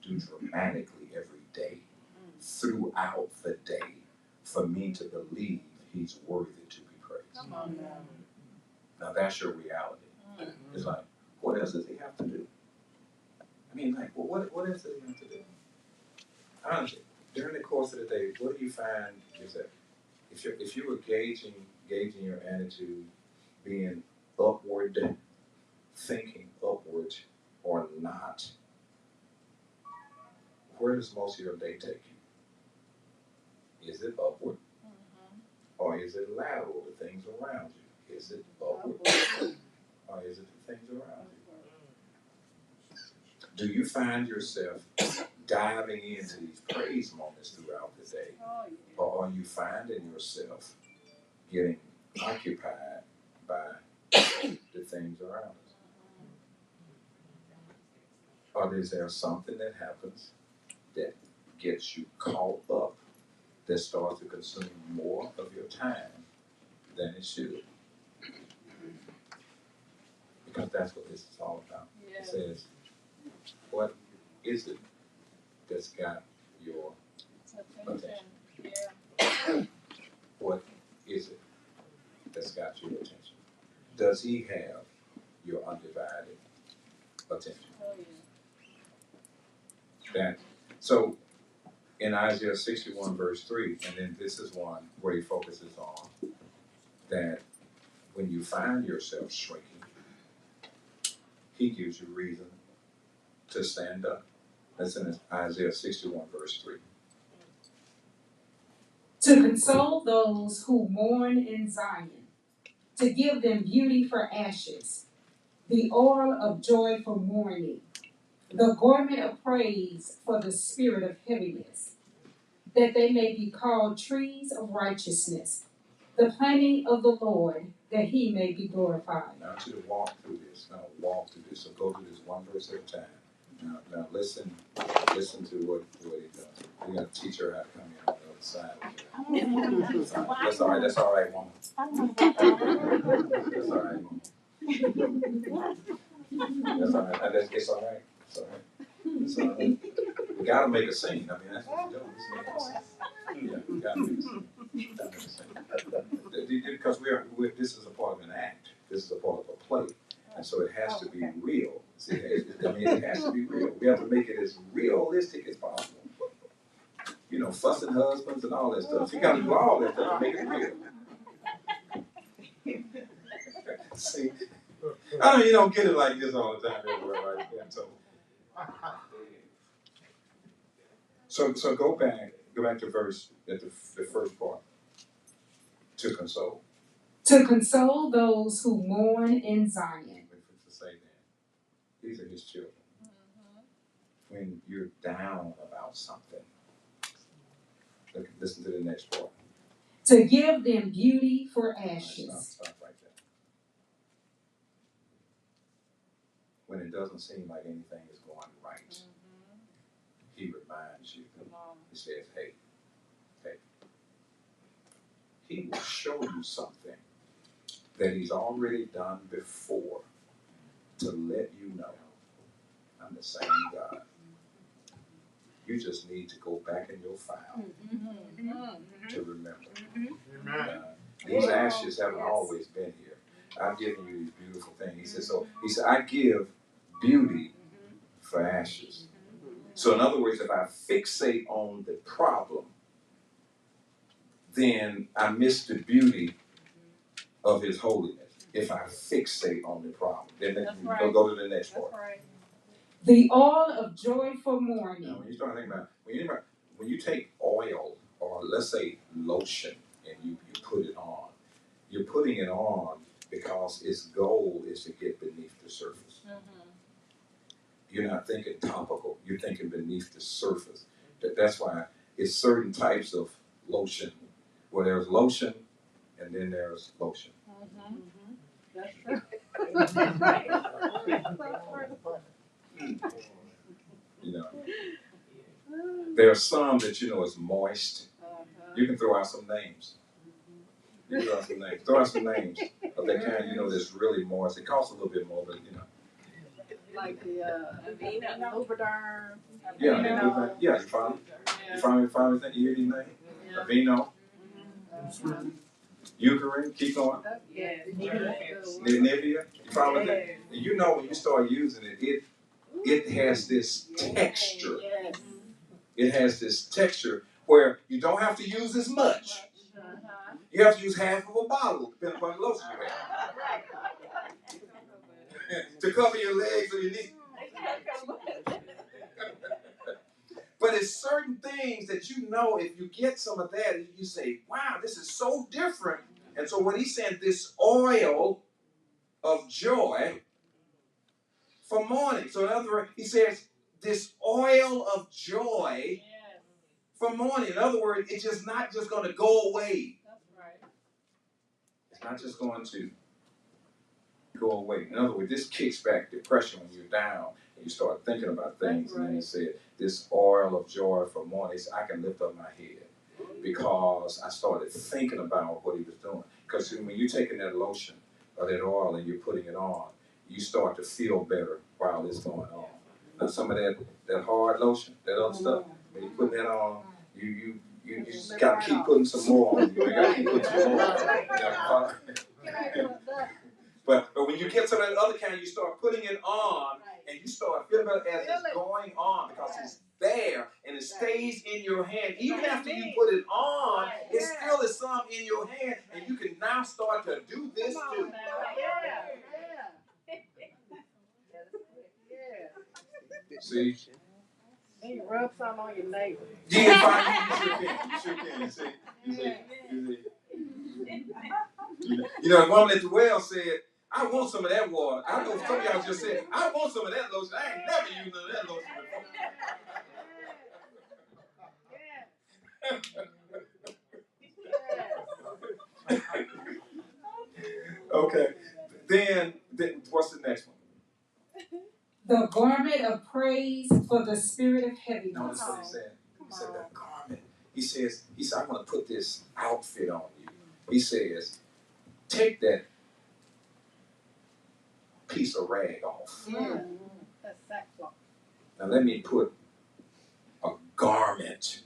do dramatically every day, throughout the day, for me to believe he's worthy to be praised? Come on now. Now that's your reality. It's like, what else does he have to do? I mean, like, well, what else does he have to do? Honestly, during the course of the day, what do you find is that if you were gauging your attitude being upward, thinking upward or not, where does most of your day take you? Is it upward? Or is it lateral, the things around you? Is it upward? Or is it the things around you? Do you find yourself diving into these praise moments throughout the day? Or are you finding yourself getting occupied by the things around us? Or is there something that happens that gets you caught up, that starts to consume more of your time than it should? Because that's what this is all about. It says, what is it that's got your attention? What is it that's got your attention? Does he have your undivided attention? So in Isaiah 61 verse 3, and then this is one where he focuses on that when you find yourself shrinking, he gives you reason to stand up. That's in Isaiah 61 verse 3. To console those who mourn in Zion, to give them beauty for ashes, the oil of joy for mourning, the garment of praise for the spirit of heaviness, that they may be called trees of righteousness, the planting of the Lord, that he may be glorified. Now I want you to walk through this. So go through this one verse at a time. Now listen to what he does. We got to teach her how to come in on the other side. That's all right. That's all right, woman. That's all right, woman. That's all right. It's all right. It's all right. It's all right. We got to make a scene. I mean, that's what we're doing. Let's make a scene. Yeah, we got to make a scene. Because this is a part of an act. This is a part of a play. And so it has to be real. See, it has to be real. We have to make it as realistic as possible. You know, fussing husbands and all that stuff. You got to do all that stuff to make it real. See, I know you don't get it like this all the time everywhere, right? Yeah, so go back to the first part. To console. To console those who mourn in Zion. To say that these are his children. When you're down about something, listen to the next part. To give them beauty for ashes. Stop right there. When it doesn't seem like anything is going right, he reminds you. He says, hey. He will show you something that he's already done before to let you know I'm the same God. You just need to go back in your file to remember. These ashes haven't always been here. I've given you these beautiful things. He said, I give beauty for ashes. So in other words, if I fixate on the problem, then I miss the beauty of his holiness. If I fixate on the problem, then go to the next part. Right. The oil of joy for mourning. Now, when you start thinking about when you take oil or let's say lotion and you put it on, you're putting it on because its goal is to get beneath the surface. You're not thinking topical. You're thinking beneath the surface. That's why it's certain types of lotion. Well, there's lotion, and then there's lotion. That's true. You know, there are some that you know is moist. You can throw out some names. Throw out some names of that kind. You know, that's really moist. It costs a little bit more, but you know. Like the Lubriderm. Yeah, you finally think you hear these names? Aveeno, Eucerin, keep going. Nivea, you follow that? And you know when you start using it has this texture. It has this texture where you don't have to use as much. You have to use half of a bottle, depending upon the lotion you have. To cover your legs or your knees. But it's certain things that you know if you get some of that, you say, wow, this is so different. And so what he's saying, this oil of joy for mourning. So in other words, he says, this oil of joy for mourning. In other words, it's just not just going to go away. It's not just going to go away. In other words, this kicks back depression when you're down and you start thinking about things. And then he said, this oil of joy for mourning, he said, I can lift up my head because I started thinking about what he was doing. Because when you're taking that lotion or that oil and you're putting it on, you start to feel better while it's going on. Now some of that hard lotion, that other stuff, when you're putting that on, you just gotta keep putting some more on. You gotta keep putting some more on. But when you get some of that other kind, you start putting it on, and you start feeling better as it's going on because it's there and it stays in your hand. Even after you put it on, it still is some in your hand, and you can now start to do this too. See? Then you rub some on your neighbor. Yeah, you sure can. You see? You know, the woman at the well said, I want some of that water. I know some of y'all just said, I want some of that lotion. I ain't never used none of that lotion before. Okay. Then what's the next one? The garment of praise for the spirit of heaviness. Notice what he said. He said the garment. He says, I'm going to put this outfit on you. He says, take that piece of rag off. Yeah. That's sackcloth. Now let me put a garment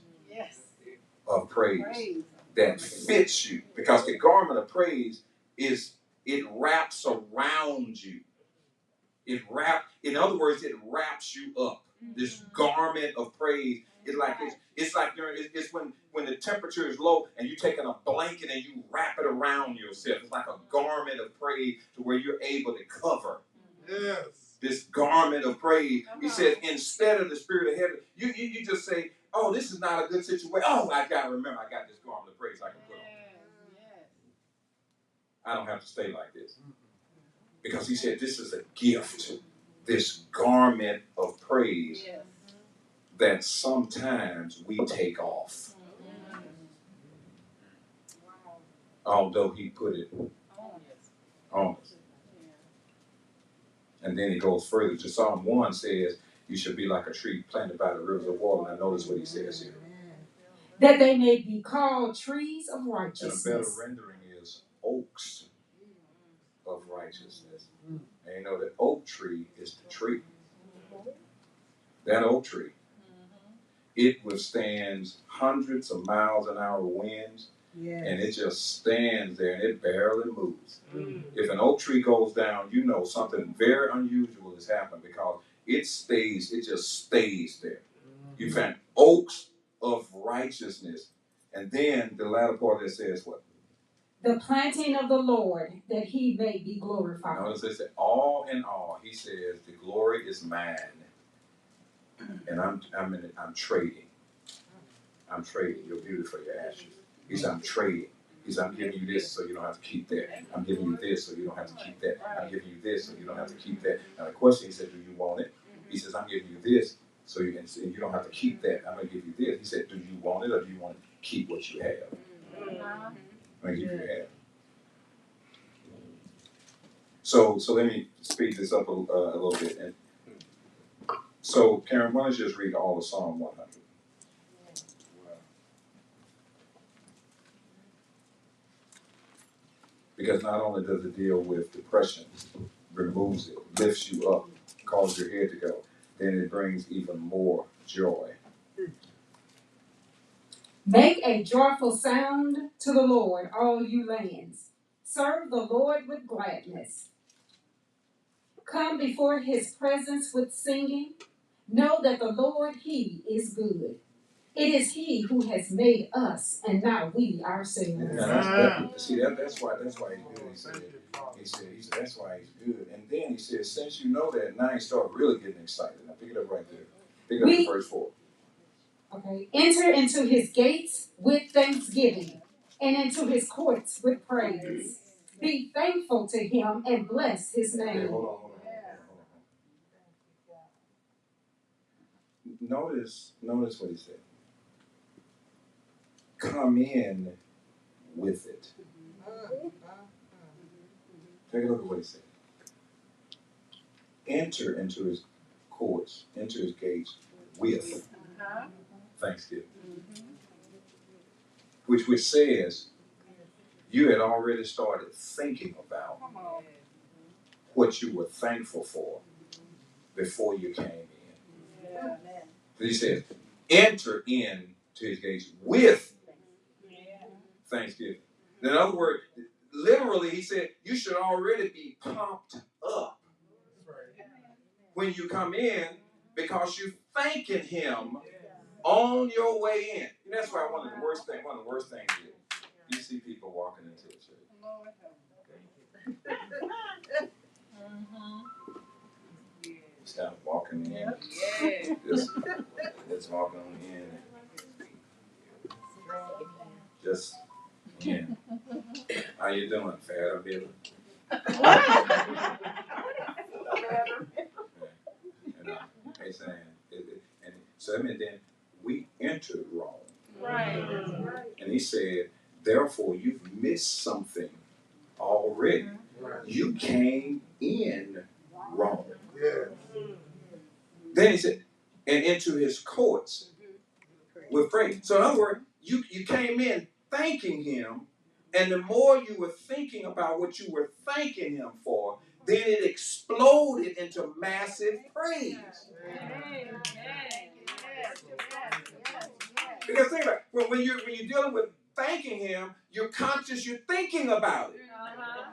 of praise that fits you. Because the garment of praise it wraps around you. In other words, it wraps you up. This garment of praise is like it's when the temperature is low and you're taking a blanket and you wrap it around yourself. It's like a garment of praise to where you're able to cover. Yes. This garment of praise. He said, instead of the spirit of heaven, you just say, oh, this is not a good situation. Oh, I got this garment of praise I can put on. I don't have to stay like this. Because he said this is a gift, this garment of praise that sometimes we take off. Although he put it on us. And then he goes further to Psalm 1 says, you should be like a tree planted by the rivers of water. And I notice what he says here. That they may be called trees of righteousness. And a better rendering is oaks of righteousness. And you know that oak tree is the tree. That oak tree, it withstands hundreds of miles an hour winds, and it just stands there and it barely moves. If an oak tree goes down, you know something very unusual has happened because it just stays there. You find oaks of righteousness. And then the latter part that says what? The planting of the Lord, that he may be glorified. Notice it says, all in all, he says, the glory is mine. And I'm trading. I'm trading your beauty for your ashes. He said, I'm trading. He said, I'm giving you this so you don't have to keep that. I'm giving you this so you don't have to keep that. I'm giving you this so you don't have to keep that. Now the question, he said, do you want it? He says, I'm giving you this so you don't have to keep that. I'm going to give you this. He said, do you want it or do you want to keep what you have? I'm going to give you half. So let me speed this up a little bit. And so, Karen, why don't you just read all of Psalm 100? Because not only does it deal with depression, removes it, lifts you up, cause your head to go, then it brings even more joy. Make a joyful sound to the Lord, all you lands. Serve the Lord with gladness. Come before his presence with singing. Know that the Lord, he is good. It is he who has made us and not we ourselves. That's why he's good. He said that's why he's good. And then he says, since you know that, now you start really getting excited. Now pick it up right there. Pick up in verse 4. Okay. Enter into his gates with thanksgiving and into his courts with praise. Be thankful to him and bless his name. Okay, hold on. Notice what he said. Come in with it. Take a look at what he said. Enter into his courts, into his gates with thanksgiving. Which says you had already started thinking about what you were thankful for before you came in. He says, enter into his gates with thanksgiving. In other words, literally, he said, you should already be pumped up when you come in because you're thanking him on your way in. And that's why one of the worst things is you see people walking into the church. Stop walking in. Just walking on in. Just in. How you doing, fat or bitter? He's saying, and so then we entered wrong. Right. And he said, therefore, you've missed something already. You came in wrong. Then he said, and into his courts with praise. So in other words, you came in thanking him, and the more you were thinking about what you were thanking him for, then it exploded into massive praise. Because think about it, when you're dealing with thanking him, you're conscious, you're thinking about it.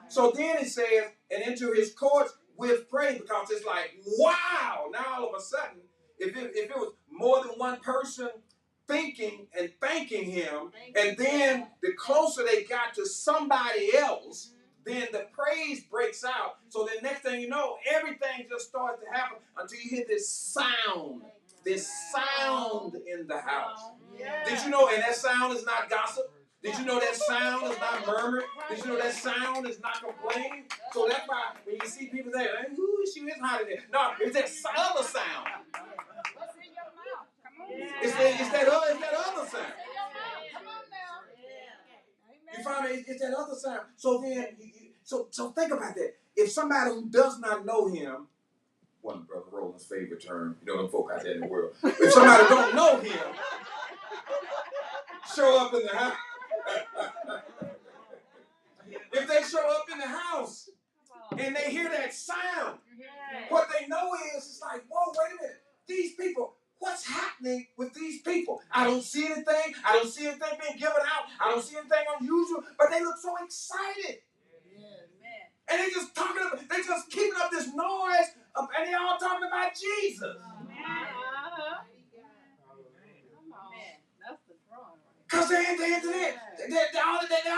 So then it says, and into his courts with praise, because it's like, wow! Now all of a sudden, if it was more than one person thinking and thanking him, and then the closer they got to somebody else, then the praise breaks out. So the next thing you know, everything just starts to happen until you hear this sound in the house. Did you know? And that sound is not gossip. Did you know that sound is not murmuring? Did you know that sound is not complaining? So that's why when you see people say, "Ooh, she is hot in there," no, it's that other sound. It's that other sound. You find me? It's that other sound. So then, so think about that. If somebody who does not know him, one of Brother Roland's favorite term, you know them folk out there in the world. If somebody don't know him, show up in the house. If they show up in the house and they hear that sound, what they know is it's like, whoa, wait a minute. These people, what's happening with these people? I don't see anything. I don't see anything being given out. I don't see anything unusual, but they look so excited. And they just keeping up this noise, and they all talking about Jesus. Because they're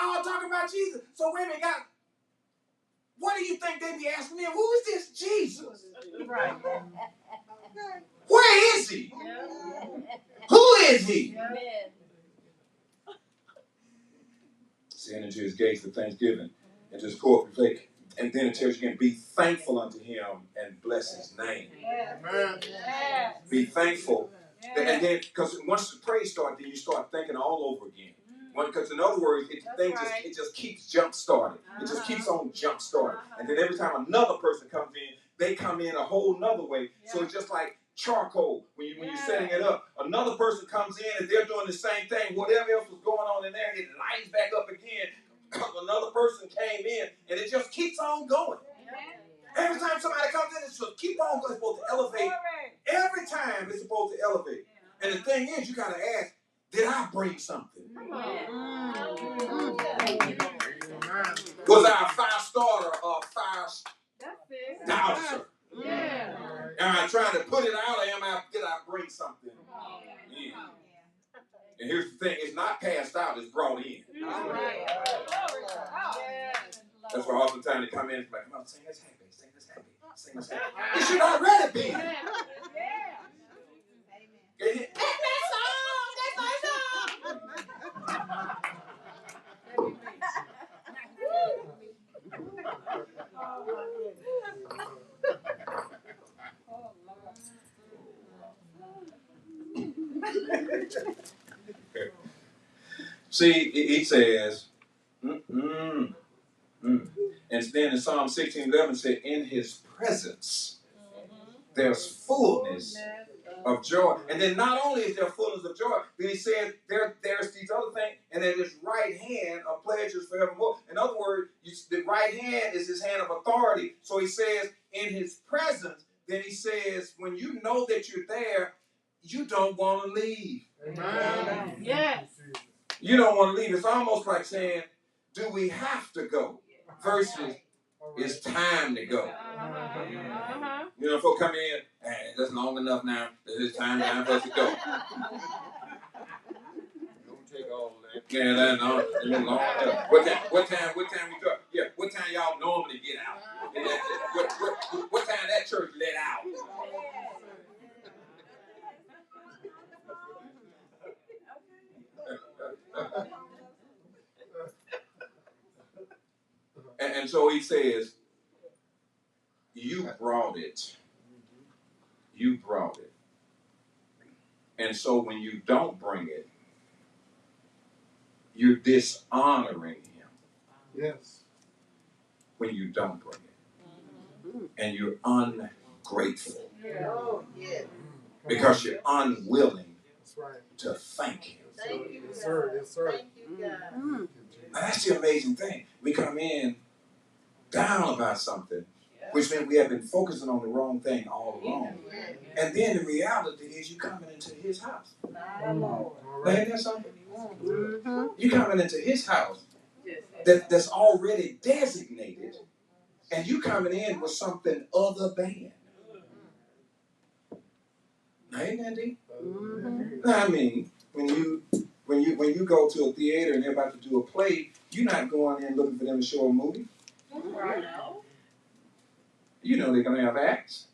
all talking about Jesus. So wait a minute, God, what do you think they be asking them? Who is this Jesus? Right. Where is he? Who is he? Send into his gates with thanksgiving, into his court with praise. And then it tells you again, be thankful unto him and bless his name. Amen. Be thankful. And then, because once the praise starts, then you start thinking all over again. Because in other words, it just keeps jump starting. It just keeps on jump starting. And then every time another person comes in, they come in a whole nother way. So it's just like charcoal when you're setting it up. Another person comes in and they're doing the same thing. Whatever else was going on in there, it lights back up again. Another person came in, and it just keeps on going. Every time somebody comes in, it's supposed to keep on going. It's supposed to elevate. Every time it's supposed to elevate. And the thing is, you got to ask, did I bring something? Was I a fire starter or a fire douser? Yeah. Am I trying to put it out, or did I bring something in? And here's the thing, it's not passed out, it's brought in. That's why oftentimes they come in and be like, come on, sing this happy, sing this happy, sing this happy. It should already be. That's my song. See, he says, and then in Psalm 16:11 said, in his presence there's fullness of joy. And then not only is there fullness of joy, but he said there's these other things, and then his right hand of pleasures forevermore. In other words, the right hand is his hand of authority. So he says, in his presence, then he says, when you know that you're there, you don't want to leave. Amen. Yes. You don't want to leave. It's almost like saying, do we have to go? Versus, it's time to go. You know, folks come in, hey, that's long enough now. It's time for us to go. Don't take all that. Yeah, that's long enough. What time we go? Yeah, what time y'all normally get out? What time that church let out? And so he says, you brought it. You brought it. And so when you don't bring it, you're dishonoring him. Yes. When you don't bring it. And you're ungrateful. Because you're unwilling to thank him. Thank you, yes, sir. Yes, sir. Thank you, God. Now that's the amazing thing. We come in down about something, which means we have been focusing on the wrong thing all along. And then the reality is you coming into his house. Now, ain't that something? You coming into his house that's already designated, and you coming in with something other than. Now, ain't that deep? I mean, when you go to a theater and they're about to do a play, you're not going in looking for them to show a movie. You know they're gonna have acts.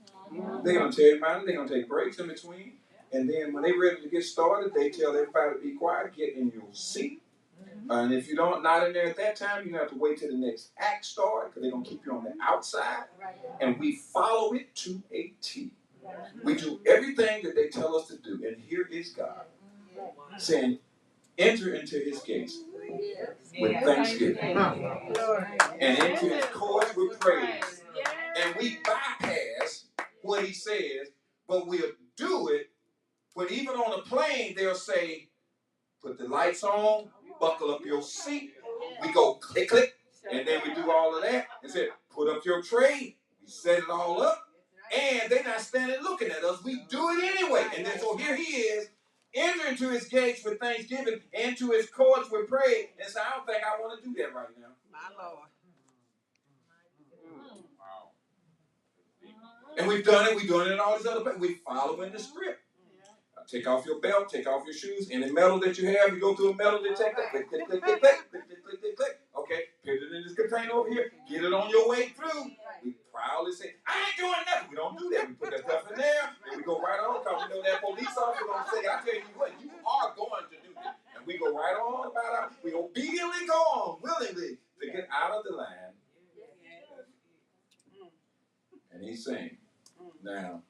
They're gonna tell you about it. They're gonna take breaks in between, and then when they're ready to get started, they tell everybody to be quiet, get in your seat. And if you're not in there at that time, you have to wait till the next act starts because they're gonna keep you on the outside. And we follow it to a T. We do everything that they tell us to do, and here is God saying, enter into his gates with thanksgiving and into his courts with praise. And we bypass what he says, but we'll do it when even on a plane they'll say, put the lights on, buckle up your seat. We go click, click, and then we do all of that and say, put up your tray. We set it all up. And they're not standing looking at us. We do it anyway. And then so here he is, enter into his gates with thanksgiving, into his courts with praise. And so I don't think I want to do that right now. My Lord. And we've done it. We're doing it in all these other places. We're following the script. Take off your belt. Take off your shoes. Any metal that you have, you go to a metal detector. Click, click, click, click, click, click, click, click, click, click. Okay, put it in this container over here. Get it on your way through. We proudly say, I ain't doing nothing. We don't do that. We put that stuff in there, and we go right on because we know that police officer going to say, I tell you what, you are going to do this. And we go right on about our, we obediently go on, willingly, to get out of the line. And he's saying, now,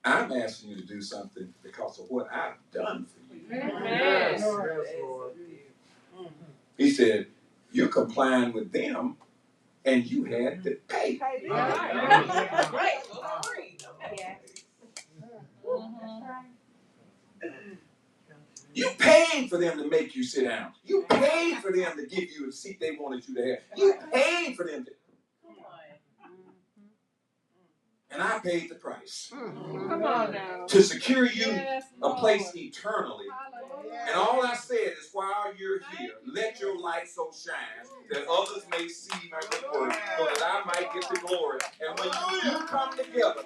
I'm asking you to do something because of what I've done for you. Yes. Lord. He said, you're complying with them, and you had to pay. You paid for them to make you sit down. You paid for them to give you a seat they wanted you to have. You paid for them to. And I paid the price Come on now. to secure you Yes, a Lord. place eternally. Hallelujah. And all I said is, while you're here, let your light so shine that others may see my good work, so that I might get the glory. And when you do come together,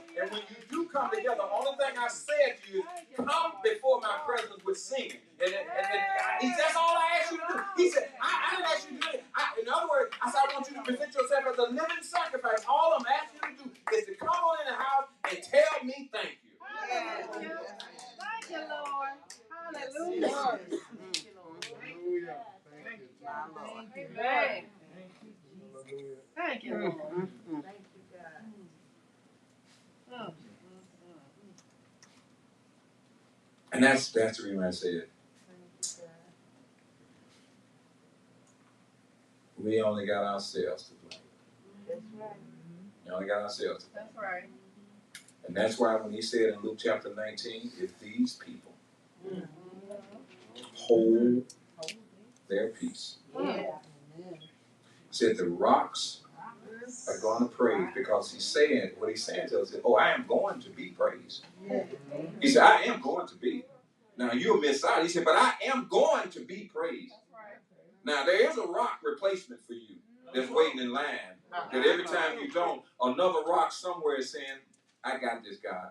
only thing I said to you is, come before my presence with singing. And that's all I asked you to do. He said, I didn't ask you to do it. In other words, I said, I want you to present yourself as a living sacrifice. All I'm asking you to do is to come on in the house and tell me thank you. Hallelujah. Thank you, Lord. Hallelujah. Hallelujah. Thank you. Amen. Thank you, Lord. Oh. And that's the reason I said, we only got ourselves to blame. That's right. We only got ourselves to blame. That's right. And that's why when he said in Luke chapter 19, if these people hold their peace, he said the rocks are going to praise, because he's saying, what he's saying to us is, I am going to be praised. He said, I am going to be. Now you'll miss out. He said, but I am going to be praised. Now there is a rock replacement for you that's waiting in line. That every time you don't, another rock somewhere is saying, I got this, God.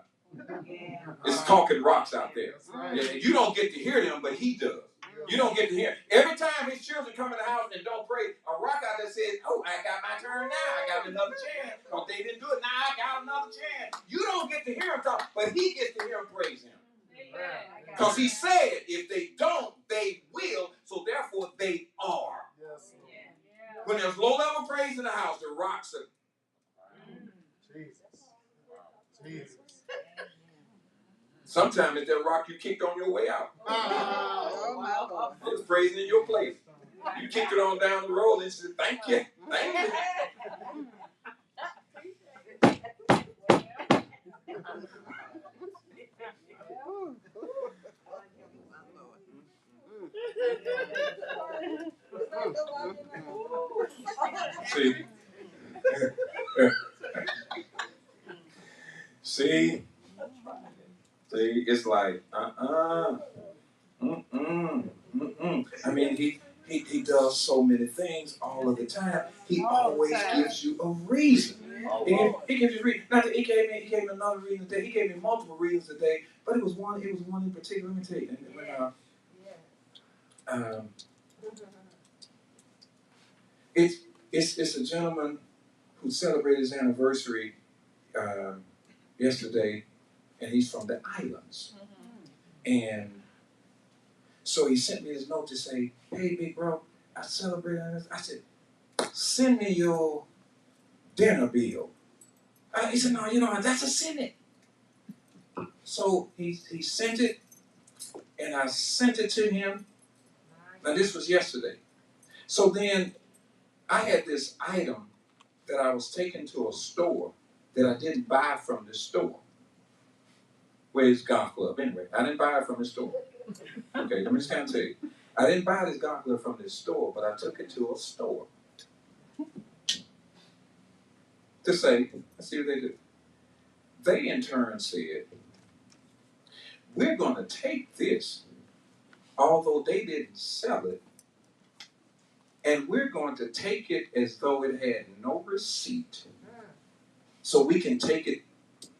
It's talking rocks out there. Yeah, you don't get to hear them, but he does. You don't get to hear. Every time his children come in the house and don't pray, a rock out there says, I got my turn now. I got another chance. Because they didn't do it. Now I got another chance. You don't get to hear him talk, but he gets to hear him praise him. Because he said, if they don't, they will. So therefore, they are. When there's low-level praise in the house, the rocks are. Jesus. Sometimes it's that rock you kicked on your way out. It was praising in your place. You kicked it on down the road and said, thank you. Thank you. See, it's like, I mean, he does so many things all of the time. He always gives you a reason. He gives you a reason. Now, he gave me another reason today. He gave me multiple reasons today, but it was one in particular. Let me tell you. It's a gentleman who celebrated his anniversary yesterday, and he's from the islands. And so he sent me this note to say, hey, big bro, I celebrated this. I said, send me your dinner bill. He said, no, that's a send it. So he sent it, and I sent it to him. Now, this was yesterday. So then I had this item that I was taking to a store that I didn't buy from the store. Where's golf club? Anyway, I didn't buy it from the store. Okay, let me just kind of tell you. I didn't buy this golf club from this store, but I took it to a store to say, let's see what they do. They in turn said, we're going to take this, although they didn't sell it, and we're going to take it as though it had no receipt, so we can take it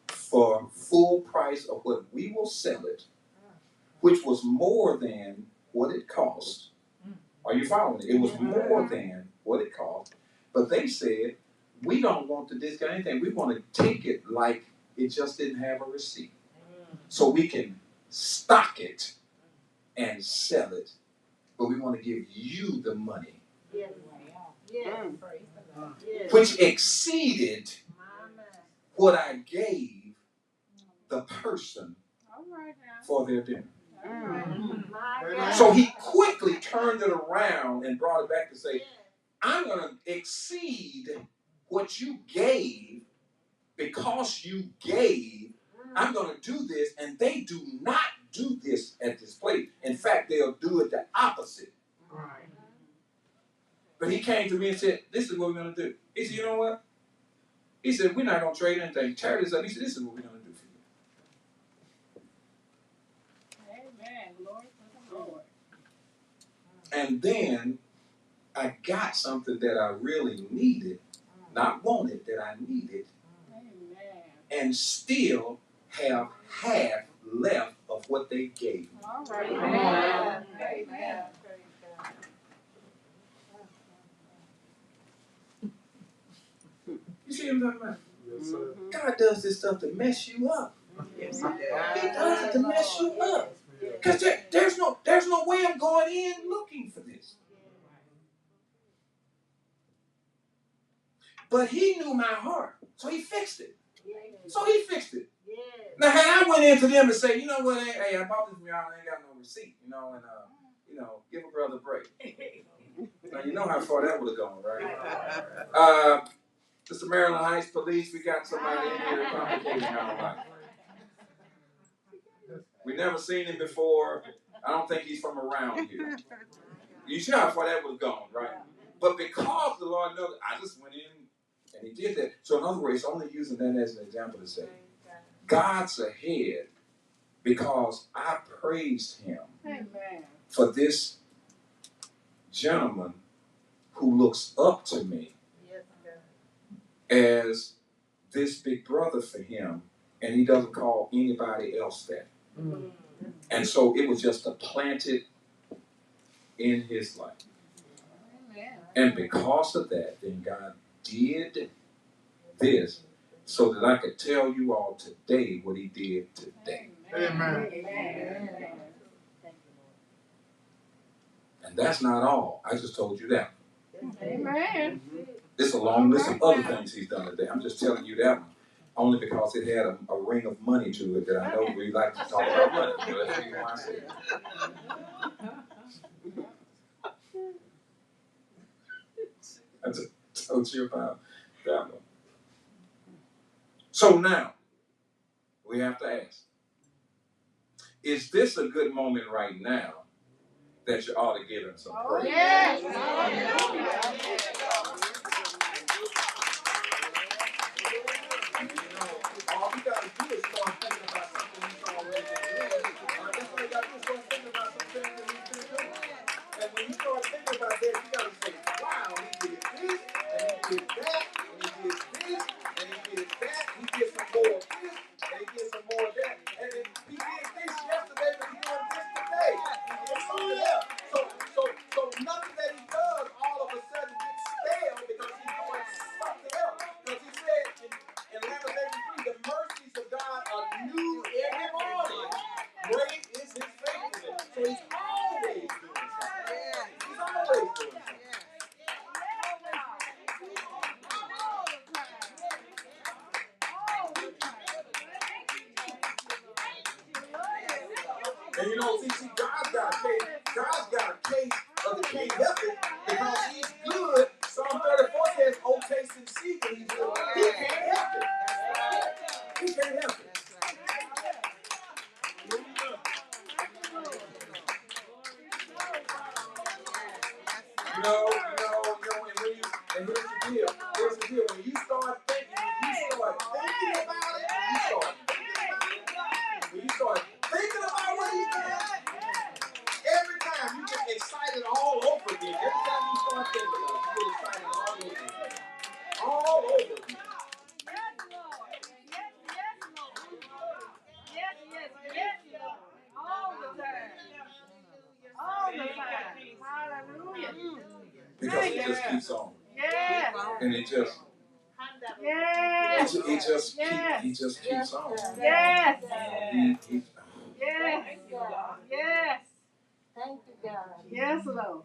for full price of what we will sell it, which was more than what it cost. Are you following it? It was more than what it cost. But they said, we don't want to discount anything. We want to take it like it just didn't have a receipt, so we can stock it and sell it, but we want to give you the money, which exceeded what I gave the person for their dinner. So he quickly turned it around and brought it back to say, I'm going to exceed what you gave because you gave. I'm going to do this, and they do not do this at this place. In fact, they'll do it the opposite. But he came to me and said, this is what we're going to do. He said, you know what? He said, we're not going to trade anything. Tear this up. He said, this is what we're going to do for you. Amen. Glory to the Lord. And then I got something that I really needed, not wanted, that I needed, and still have half left of what they gave me. All right. Amen. Amen. You see what I'm talking about? Yes, sir. God does this stuff to mess you up. Yes, He does it to mess you up. Because there's no way I'm going in looking for this. But he knew my heart, so he fixed it. Now, had I went into them and say, you know what, hey, I bought this from y'all, I ain't got no receipt, and give a brother a break. Now, you know how far that would have gone, right? Mr. Maryland Heights Police, we got somebody in here complicating our life. We never seen him before. I don't think he's from around here. You see how far that would have gone, right? But because the Lord knows, I just went in and he did that. So in other words, only using that as an example to say, God's ahead because I praised him for this gentleman who looks up to me as this big brother for him, and he doesn't call anybody else that. And so it was just planted in his life. And because of that, then God did this so that I could tell you all today what he did today. Amen. And that's not all. I just told you that. Amen. There's a long list of other things he's done today. I'm just telling you that one. Only because it had a ring of money to it that I know we like to talk about money. That's the reason why I say it. I just told you about that one. So now, we have to ask, is this a good moment right now that you ought to give him some praise? Yes. All you got to do is start thinking about something he's already been doing. That's all you got to do is start thinking about some things that he's been doing. And when you start thinking about that, you got to say, wow, he did this, and he did that, and he did this, and he did that. He did some more of this, and he did some more of that. And then he did this yesterday, but he's doing this today. He did something else. So nothing that he does all of a sudden gets stale because he's doing something else. Because he said in Lamentations 3, the mercies of God are new every morning. Great is his faithfulness. So he's always doing something. He's always doing something. And see, God's got a case of the can't help it because he's good. Psalm 34 says, oh, taste and see that he's good. He can't help it. He can't help it. And here's the deal. When you start thinking about what he's done, every time you get excited all over again. Every time you start thinking about it, you get excited all over again. All over again. Hallelujah. Because it just keeps on. Yes. And it just keeps on. Yes. He Yes. Yes. Thank you, God. Yes, Lord.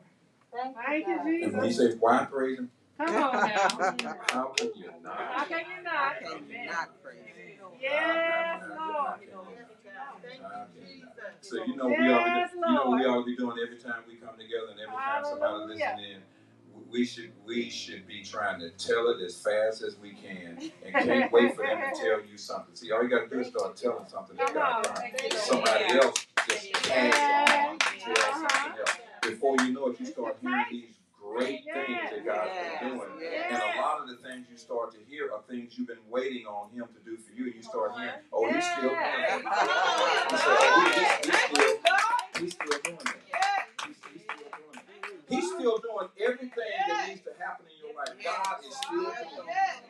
Thank you, and when you Jesus. say why praise him, Come on now. how can you not? How can you not? praise him? Yes, Lord. So we ought to be doing every time we come together and every time somebody listens in. We should be trying to tell it as fast as we can and can't wait for them to tell you something. See, all you got to do is start telling something that God done. Somebody else just tags on to tell something else. Before you know it, you start hearing these great things that God's been doing. And a lot of the things you start to hear are things you've been waiting on him to do for you, and you start hearing, oh, he's still doing that. Yeah. You say, oh, he's still doing that. He's still doing that. He's still doing everything that needs to happen in your life. God is still doing it.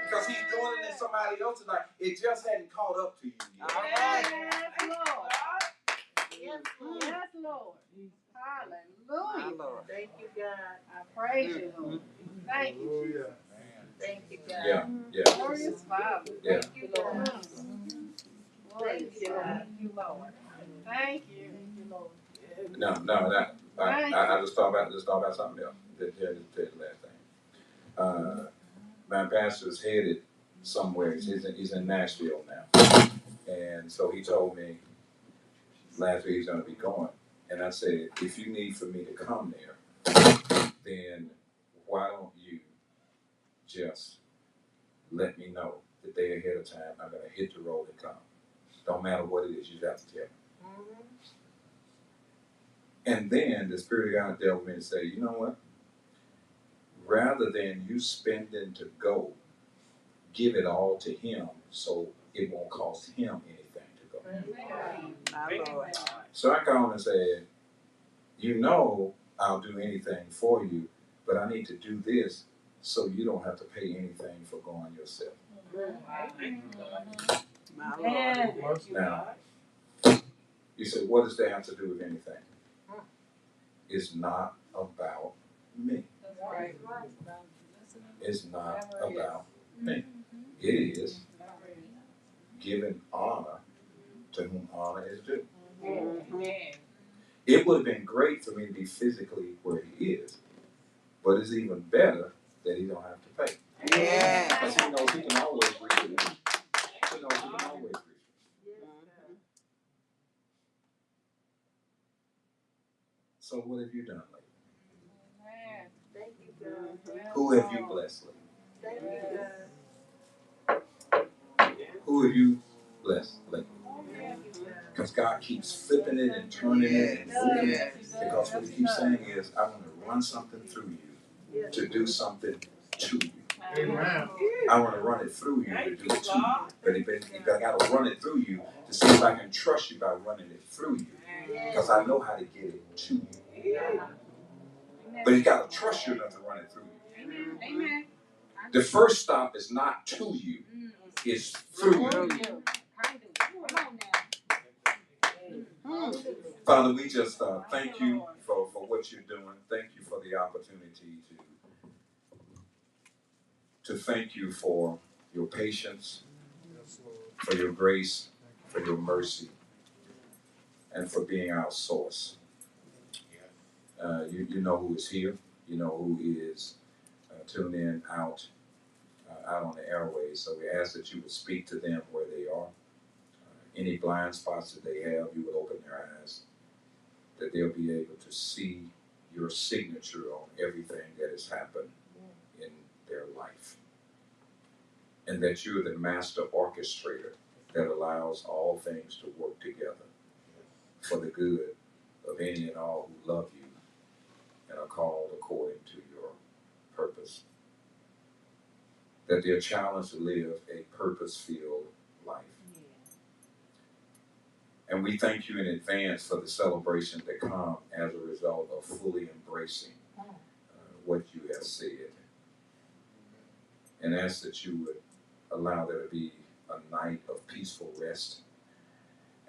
Because he's doing it in somebody else's life. It just hadn't caught up to you yet. Yes, Lord. Yes, Lord. Hallelujah. My Lord. Thank you, God. I praise you, Lord. Thank you. Hallelujah. Thank you, God. Yeah. Glorious Father. Yeah. Thank you, Lord. Glorious Thank you, Father. God. Thank you, Lord. Thank you. No, I just thought about something else. Just tell you the last thing. My pastor's headed somewhere. He's in Nashville now, and so he told me last week he's going to be going. And I said, if you need for me to come there, then why don't you just let me know the day ahead of time? I'm going to hit the road and come. Don't matter what it is, you have to tell me. And then the Spirit of God dealt with me and say, you know what? Rather than you spending to go, give it all to him so it won't cost him anything to go. My Lord. So I called and said, you know I'll do anything for you, but I need to do this so you don't have to pay anything for going yourself. My Lord. Now, you said, what does that have to do with anything? It's not about me. It's not about me. It is giving honor to whom honor is due. It would have been great for me to be physically where he is, but it's even better that he don't have to pay. Yeah. Because he knows he can always reach it. He knows he can always reach it. So what have you done lately? Thank you, God. Who have you blessed lately? Thank you, Who have you blessed lately? Because God keeps flipping it and turning it and moving it. Because what he keeps saying is, I want to run something through you to do something to you. Amen. I want to run it through you to do it to you. But I got to run it through you to see if I can trust you by running it through you. Because I know how to get it to you. But he's got to trust you enough to run it through you. Amen. The first stop is not to you, it's through you. Come on now. Father, we just thank you for what you're doing. Thank you for the opportunity to thank you for your patience, Yes, Lord. for your grace, for your mercy, and for being our source. You know who is here. You know who is tuned in out on the airways. So we ask that you would speak to them where they are. Any blind spots that they have, you would open their eyes, that they'll be able to see your signature on everything that has happened in their life. And that you're the master orchestrator that allows all things to work together for the good of any and all who love you and are called according to your purpose. That they're challenged to live a purpose-filled life. And we thank you in advance for the celebration to come as a result of fully embracing what you have said. And ask that you would allow there to be a night of peaceful rest.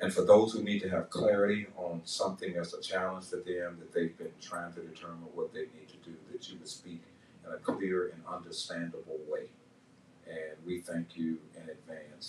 And for those who need to have clarity on something that's a challenge to them, that they've been trying to determine what they need to do, that you would speak in a clear and understandable way. And we thank you in advance